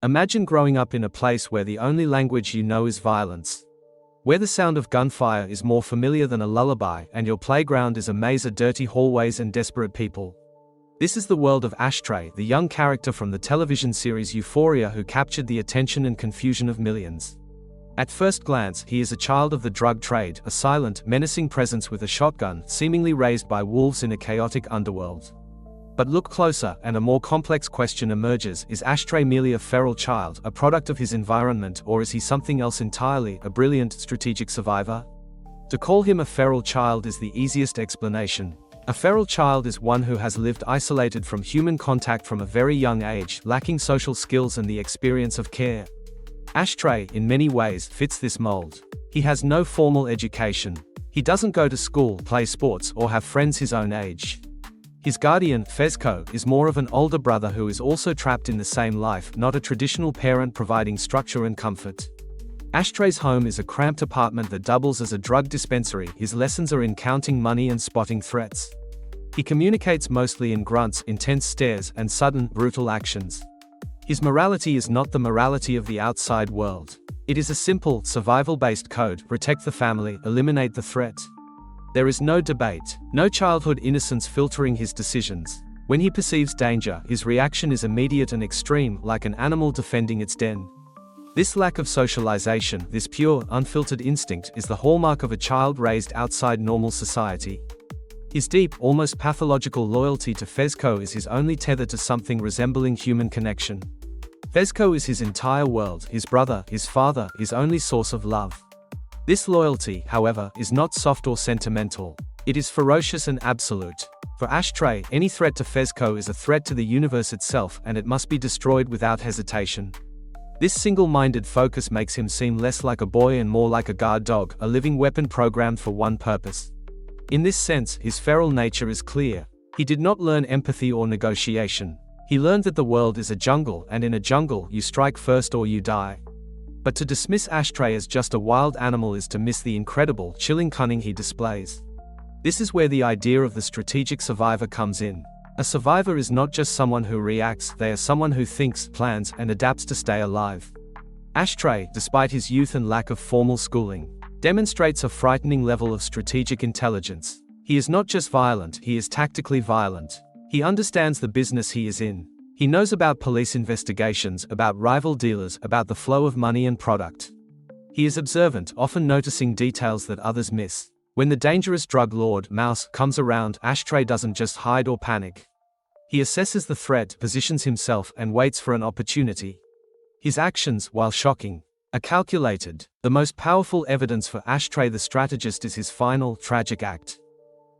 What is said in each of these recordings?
Imagine growing up in a place where the only language you know is violence. Where the sound of gunfire is more familiar than a lullaby and your playground is a maze of dirty hallways and desperate people. This is the world of Ashtray, the young character from the television series Euphoria who captured the attention and confusion of millions. At first glance, he is a child of the drug trade, a silent, menacing presence with a shotgun, seemingly raised by wolves in a chaotic underworld. But look closer, and a more complex question emerges: is Ashtray merely a feral child, a product of his environment, or is he something else entirely, a brilliant, strategic survivor? To call him a feral child is the easiest explanation. A feral child is one who has lived isolated from human contact from a very young age, lacking social skills and the experience of care. Ashtray, in many ways, fits this mold. He has no formal education. He doesn't go to school, play sports, or have friends his own age. His guardian, Fezco, is more of an older brother who is also trapped in the same life, not a traditional parent providing structure and comfort. Ashtray's home is a cramped apartment that doubles as a drug dispensary. His lessons are in counting money and spotting threats. He communicates mostly in grunts, intense stares, and sudden, brutal actions. His morality is not the morality of the outside world. It is a simple, survival-based code: protect the family, eliminate the threat. There is no debate, no childhood innocence filtering his decisions. When he perceives danger, his reaction is immediate and extreme, like an animal defending its den. This lack of socialization, this pure, unfiltered instinct, is the hallmark of a child raised outside normal society. His deep, almost pathological loyalty to Fezco is his only tether to something resembling human connection. Fezco is his entire world, his brother, his father, his only source of love. This loyalty, however, is not soft or sentimental. It is ferocious and absolute. For Ashtray, any threat to Fezco is a threat to the universe itself, and it must be destroyed without hesitation. This single-minded focus makes him seem less like a boy and more like a guard dog, a living weapon programmed for one purpose. In this sense, his feral nature is clear. He did not learn empathy or negotiation. He learned that the world is a jungle, and in a jungle, you strike first or you die. But to dismiss Ashtray as just a wild animal is to miss the incredible, chilling cunning he displays. This is where the idea of the strategic survivor comes in. A survivor is not just someone who reacts, they are someone who thinks, plans, and adapts to stay alive. Ashtray, despite his youth and lack of formal schooling, demonstrates a frightening level of strategic intelligence. He is not just violent, he is tactically violent. He understands the business he is in. He knows about police investigations, about rival dealers, about the flow of money and product. He is observant, often noticing details that others miss. When the dangerous drug lord, Mouse, comes around, Ashtray doesn't just hide or panic. He assesses the threat, positions himself, and waits for an opportunity. His actions, while shocking, are calculated. The most powerful evidence for Ashtray the strategist is his final, tragic act.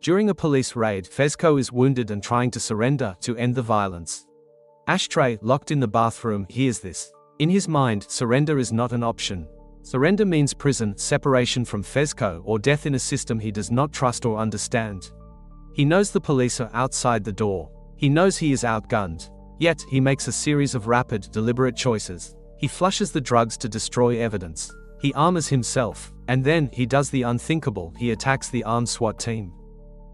During a police raid, Fezco is wounded and trying to surrender, to end the violence. Ashtray, locked in the bathroom, hears this. In his mind, surrender is not an option. Surrender means prison, separation from Fezco, or death in a system he does not trust or understand. He knows the police are outside the door. He knows he is outgunned. Yet, he makes a series of rapid, deliberate choices. He flushes the drugs to destroy evidence. He armors himself. And then, he does the unthinkable: he attacks the armed SWAT team.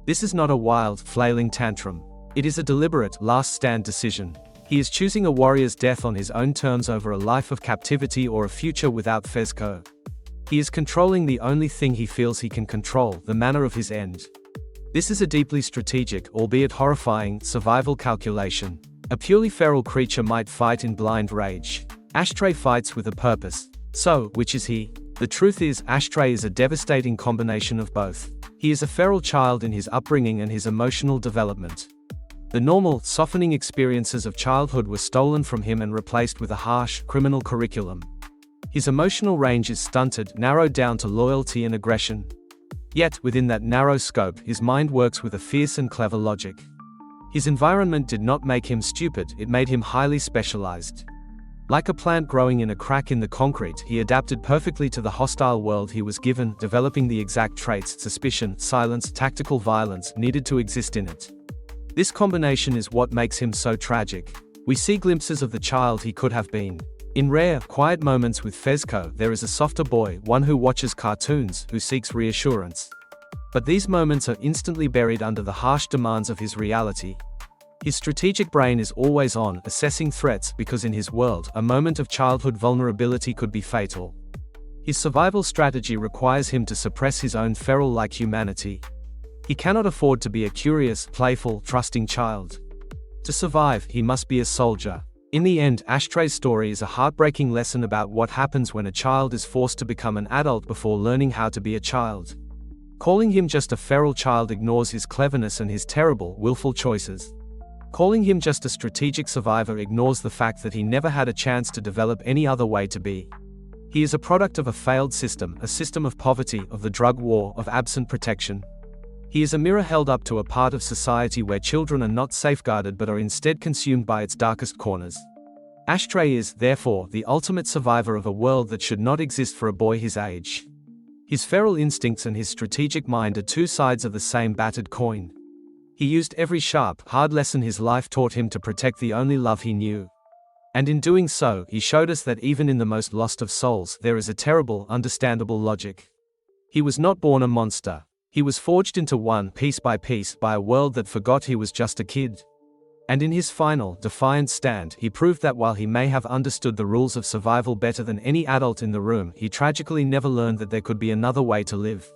This is not a wild, flailing tantrum. It is a deliberate, last-stand decision. He is choosing a warrior's death on his own terms over a life of captivity or a future without Fezco. He is controlling the only thing he feels he can control, the manner of his end. This is a deeply strategic, albeit horrifying, survival calculation. A purely feral creature might fight in blind rage. Ashtray fights with a purpose. So, which is he? The truth is, Ashtray is a devastating combination of both. He is a feral child in his upbringing and his emotional development. The normal, softening experiences of childhood were stolen from him and replaced with a harsh, criminal curriculum. His emotional range is stunted, narrowed down to loyalty and aggression. Yet, within that narrow scope, his mind works with a fierce and clever logic. His environment did not make him stupid, it made him highly specialized. Like a plant growing in a crack in the concrete, he adapted perfectly to the hostile world he was given, developing the exact traits: suspicion, silence, tactical violence, needed to exist in it. This combination is what makes him so tragic. We see glimpses of the child he could have been. In rare, quiet moments with Fezco, there is a softer boy, one who watches cartoons, who seeks reassurance. But these moments are instantly buried under the harsh demands of his reality. His strategic brain is always on, assessing threats because in his world, a moment of childhood vulnerability could be fatal. His survival strategy requires him to suppress his own feral-like humanity. He cannot afford to be a curious, playful, trusting child. To survive, he must be a soldier. In the end, Ashtray's story is a heartbreaking lesson about what happens when a child is forced to become an adult before learning how to be a child. Calling him just a feral child ignores his cleverness and his terrible, willful choices. Calling him just a strategic survivor ignores the fact that he never had a chance to develop any other way to be. He is a product of a failed system, a system of poverty, of the drug war, of absent protection. He is a mirror held up to a part of society where children are not safeguarded but are instead consumed by its darkest corners. Ashtray is, therefore, the ultimate survivor of a world that should not exist for a boy his age. His feral instincts and his strategic mind are two sides of the same battered coin. He used every sharp, hard lesson his life taught him to protect the only love he knew. And in doing so, he showed us that even in the most lost of souls, there is a terrible, understandable logic. He was not born a monster. He was forged into one, piece by a world that forgot he was just a kid. And in his final, defiant stand, he proved that while he may have understood the rules of survival better than any adult in the room, he tragically never learned that there could be another way to live.